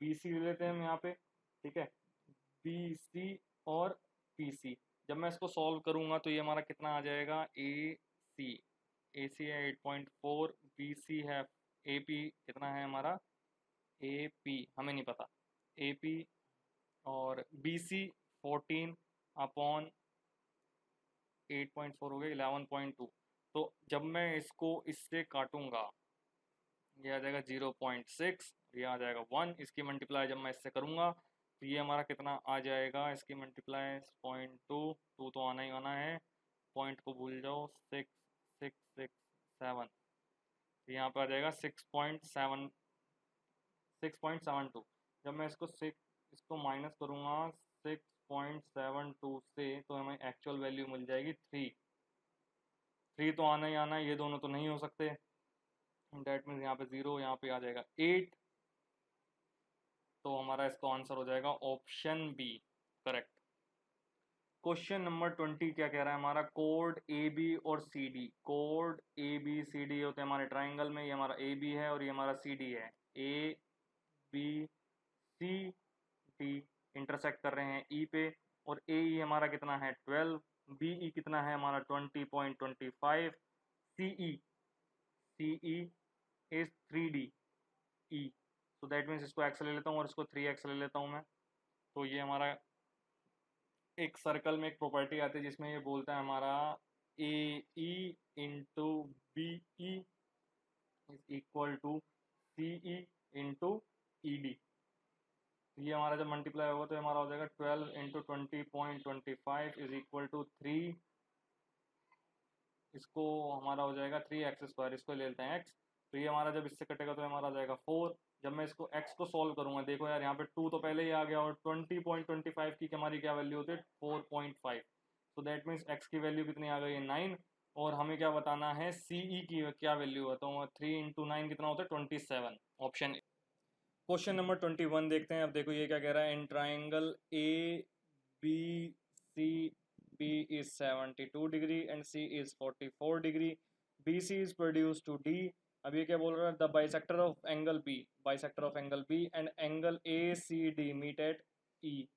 बी सी ले लेते हैं हम यहाँ पे, ठीक है, बी सी और पी सी। जब मैं इसको सॉल्व करूँगा तो ये हमारा कितना आ जाएगा, ए सी है 8.4, बी सी है, ए पी कितना है हमारा, ए पी हमें नहीं पता, ए पी और बी सी 14/8.4 हो गया 11.2। तो जब मैं इसको इससे काटूंगा ये आ जाएगा 0.6, ये आ जाएगा 1, इसकी मल्टीप्लाई जब मैं इससे करूँगा तो ये हमारा कितना आ जाएगा, इसकी मल्टीप्लाई 0.2 तो आना ही आना है, पॉइंट को भूल जाओ, 6.667, तो यहाँ पे आ जाएगा 6.72। जब मैं इसको माइनस करूँगा 6.72 से तो हमें एक्चुअल वैल्यू मिल जाएगी 3 तो आना ही आना है, ये दोनों तो नहीं हो सकते, डेट मीन्स यहाँ पे 0, यहाँ पे आ जाएगा 8, तो हमारा इसका आंसर हो जाएगा option B correct. Question number 20 क्या कह रहा है हमारा, कोड ए बी और C D, code A B C D होते हैं हमारे ट्राइंगल में, ये हमारा ए बी है और ये हमारा सी डी है, A B C D intersect कर रहे हैं ई पे, और ए ई हमारा कितना है 12, बी ई कितना है हमारा 20.25, सी ई इज 3D ई, तो दैट मीन्स इसको एक्स ले लेता हूँ और इसको 3x ले लेता हूँ मैं, तो ये हमारा एक सर्कल में एक प्रॉपर्टी आती है जिसमें ये बोलता है हमारा A E into B E is equal to C E into E D, ये हमारा जब मल्टीप्लाई होगा तो हमारा हो जाएगा 12 इंटू 20.25 इज इक्वल टू 3, इसको हमारा हो जाएगा 3x², इसको ले लेते हैं x, तो ये हमारा जब इससे कटेगा तो हमारा आ जाएगा 4। जब मैं इसको x को सॉल्व करूंगा, देखो यार यहाँ पे 2 तो पहले ही आ गया और 20.25 की हमारी क्या वैल्यू होती है 4.5, तो दैट मीन्स x की वैल्यू कितनी आ गई है 9, और हमें क्या बताना है सी ई की क्या वैल्यू है, तो 3 इंटू 9 कितना होता है 27, ऑप्शन। क्वेश्चन नंबर 21 देखते हैं। अब देखो ये क्या कह रहा है, in triangle A B C B is 72 degree and C is 44 degree, B C is produce to D. अब ये क्या बोल रहा है, the bisector of angle B and angle A C D meet at E,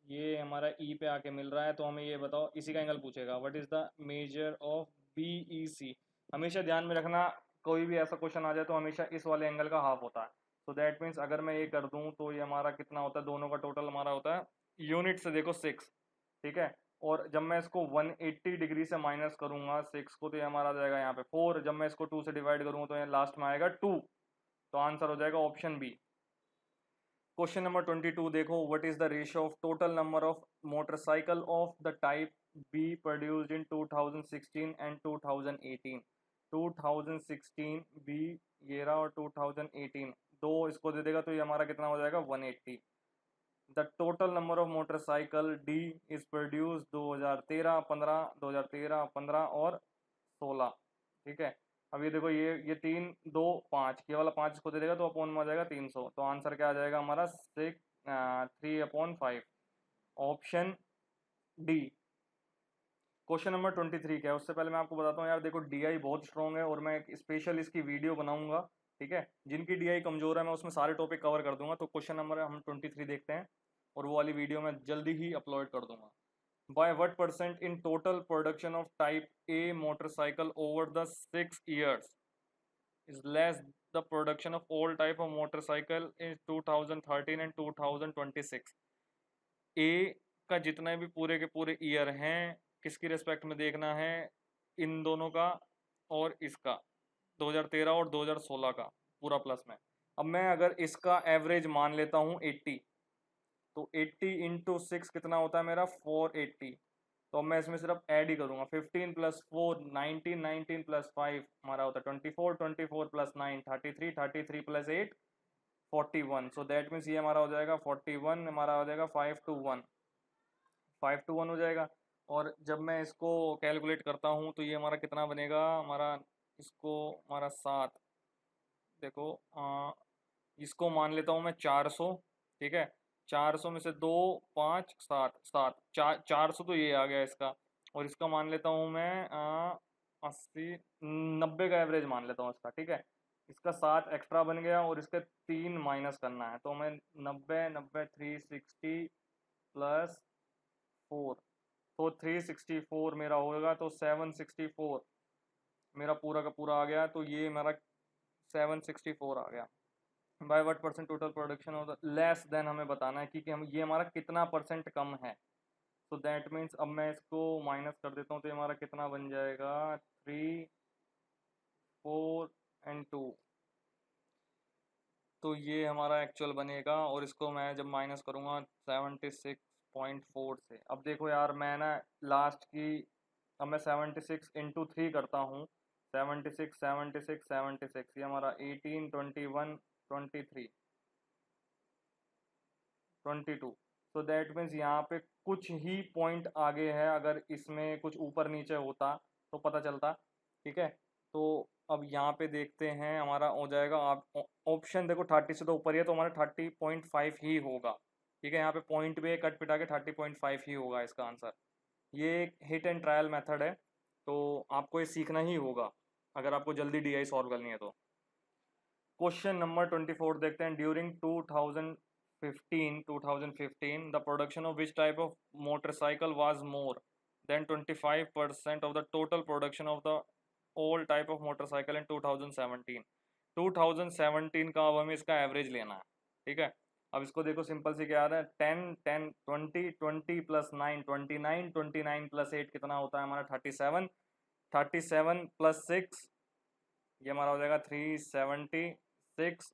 ये हमारा ई पे आके मिल रहा है, तो हमें ये बताओ, इसी का एंगल पूछेगा, what is the measure of B E C. हमेशा ध्यान में रखना, कोई भी ऐसा क्वेश्चन आ जाए तो हमेशा इस वाले एंगल का हाफ होता है, तो दैट मीन्स अगर मैं ये कर दूं तो ये हमारा कितना होता है, दोनों का टोटल हमारा होता है यूनिट से देखो 6, ठीक है, और जब मैं इसको 180 डिग्री से माइनस करूंगा 6 को तो ये हमारा आ जाएगा यहाँ पे 4, जब मैं इसको 2 से डिवाइड करूंगा तो ये लास्ट में आएगा 2, तो आंसर हो जाएगा ऑप्शन बी। क्वेश्चन नंबर 22 देखो, what is the ratio of total number of motorcycle of the type B produced in 2016 and 2018। 2016 B ये रहा और 2018 दो इसको दे देगा तो ये हमारा कितना हो जाएगा 180। The total number of motorcycle D is produce 2013, 15, 2013, 15 और 16, ठीक है। अब ये देखो ये 3, 2, 5, ये वाला 5 इसको दे देगा तो अपॉन में आ जाएगा 300, तो आंसर क्या आ जाएगा हमारा 3/5, ऑप्शन डी। क्वेश्चन नंबर 23 क्या है, उससे पहले मैं आपको बताता हूँ यार, देखो डीआई बहुत स्ट्रॉन्ग है और मैं एक स्पेशल इसकी वीडियो बनाऊंगा, ठीक है। जिनकी डीआई कमजोर है मैं उसमें सारे टॉपिक कवर कर दूंगा। तो क्वेश्चन नंबर हम 23 देखते हैं। और वो वाली वीडियो मैं जल्दी ही अपलोड कर दूंगा। By what percent in total production of type A motorcycle over the 6 years is less the production of all type of motorcycle in 2013 and 2026। ए का जितने भी पूरे के पूरे ईयर हैं किसकी रिस्पेक्ट में देखना है, इन दोनों का और इसका 2013 और 2016 का पूरा प्लस में। अब मैं अगर इसका एवरेज मान लेता हूँ 80, तो 80 इंटू 6 कितना होता है मेरा 480। तो अब मैं इसमें सिर्फ ऐड ही करूंगा, 15 प्लस 4 19, 19 प्लस 5 हमारा होता है 24, 24 plus 9 33, 33 plus 8 41। So that means ये हमारा हो जाएगा 41, हमारा हो जाएगा 5 to 1, 5 to 1 हो जाएगा। और जब मैं इसको कैलकुलेट करता हूँ तो ये हमारा कितना बनेगा, हमारा इसको हमारा 7, देखो इसको मान लेता हूँ मैं 400, ठीक है। 400 में से 2 5 7 7 400 तो ये आ गया इसका, और इसका मान लेता हूँ मैं 80 90 का एवरेज मान लेता हूँ इसका, ठीक है। इसका 7 एक्स्ट्रा बन गया और इसके 3 माइनस करना है, तो मैं 90 90 360 प्लस 4, तो 364 मेरा होगा, तो 764 मेरा पूरा का पूरा आ गया, तो ये मेरा 764 आ गया। By what percent total production of the less than हमें बताना है कि हम ये हमारा कितना परसेंट कम है। तो दैट मीन्स अब मैं इसको माइनस कर देता हूँ, तो ये हमारा कितना बन जाएगा 3 4 एंड 2, तो ये हमारा एक्चुअल बनेगा। और इसको मैं जब माइनस करूँगा 76.4 से, अब देखो यार मैं ना लास्ट की, अब मैं 76 इंटू 3 करता हूँ, 76 76 76, ये हमारा 18 21 23 22। सो दैट मीन्स यहाँ पे कुछ ही पॉइंट आगे है, अगर इसमें कुछ ऊपर नीचे होता तो पता चलता, ठीक है। तो अब यहाँ पे देखते हैं हमारा हो जाएगा, आप ऑप्शन देखो 30 से तो ऊपर ही है, तो हमारा 30.5 ही होगा, ठीक है। यहाँ पे पॉइंट भी कट पिटा के 30.5 ही होगा इसका आंसर। ये एक हिट एंड ट्रायल मेथड है, तो आपको ये सीखना ही होगा अगर आपको जल्दी डीआई सॉल्व करनी है तो। क्वेश्चन नंबर 24 देखते हैं। During 2015 the production of which type of motorcycle was more than 25% of the total production of the all type of motorcycle in 2017। 2017 का अब हमें इसका एवरेज लेना है, ठीक है। अब इसको देखो सिंपल से क्या आ रहा है, 10 10 20 20 प्लस 9 29 29 प्लस 8 कितना होता है हमारा 37, 37 प्लस 6 ये हमारा हो जाएगा 376, 10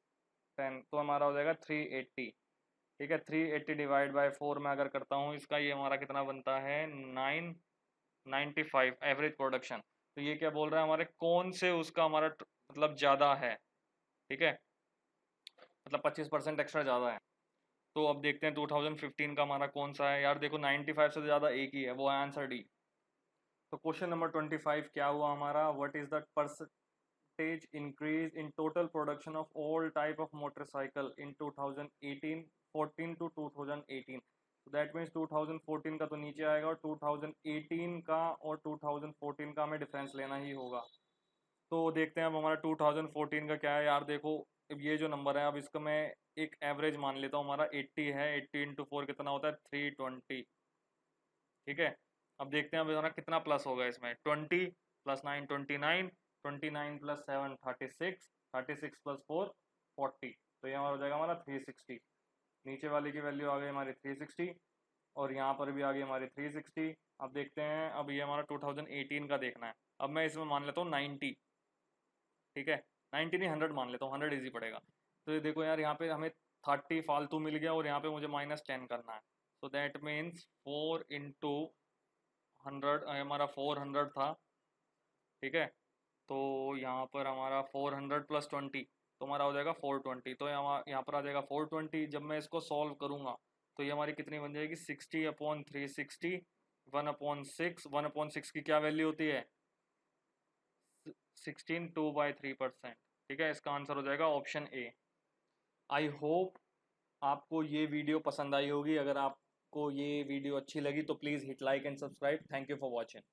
तो हमारा हो जाएगा 380, ठीक है। 380 डिवाइड बाय 4 में अगर करता हूँ इसका, ये हमारा कितना बनता है 995 एवरेज प्रोडक्शन। तो ये क्या बोल रहा है हमारे कौन से उसका हमारा मतलब ज़्यादा है, ठीक है, मतलब 25% एक्स्ट्रा ज़्यादा है। तो अब देखते हैं 2015 का हमारा कौन सा है यार, देखो 95 से ज़्यादा एक ही है, वो है आंसर डी। तो क्वेश्चन नंबर 25 क्या हुआ हमारा, what is the percentage increase in total production of all type of motorcycle in 2018 14 to 2018। so that means 2014 का तो नीचे आएगा, और 2018 का और 2014 का हमें डिफरेंस लेना ही होगा। तो देखते हैं अब हमारा 2014 का क्या है यार, देखो अब ये जो नंबर है, अब इसका मैं एक एवरेज मान लेता हूँ, हमारा 80 है, 80 इंटू 4 कितना होता है 320, ठीक है। अब देखते हैं अब हमारा कितना प्लस होगा इसमें, 20 प्लस 9 29, 29 प्लस 7 36, 36 प्लस 4 40, तो ये हमारा हो जाएगा हमारा 360। नीचे वाले की वैल्यू आ गई हमारी 360, और यहाँ पर भी आ गई हमारी 360। अब देखते हैं, अब ये हमारा 2018 का देखना है। अब मैं इसमें मान लेता हूँ 90, ठीक है, 90 नहीं 100 मान लेता हूँ, 100 ईजी पड़ेगा। तो ये देखो यार यहाँ पे हमें 30 फालतू मिल गया, और यहाँ पे मुझे -10 करना है। सो दैट मीन्स 4 इंटू 100 हमारा 400 था, ठीक है। तो यहाँ पर हमारा 400 प्लस 20 तो हमारा हो जाएगा 420, तो यहाँ पर आ जाएगा 420। जब मैं इसको सॉल्व करूँगा तो ये हमारी कितनी बन जाएगी 60/360, 1/6, 1/6 की क्या वैल्यू होती है 16, 2/3%, ठीक है। इसका आंसर हो जाएगा ऑप्शन ए। आई होप आपको ये वीडियो पसंद आई होगी। अगर आपको ये वीडियो अच्छी लगी तो please hit like and subscribe. Thank you for watching.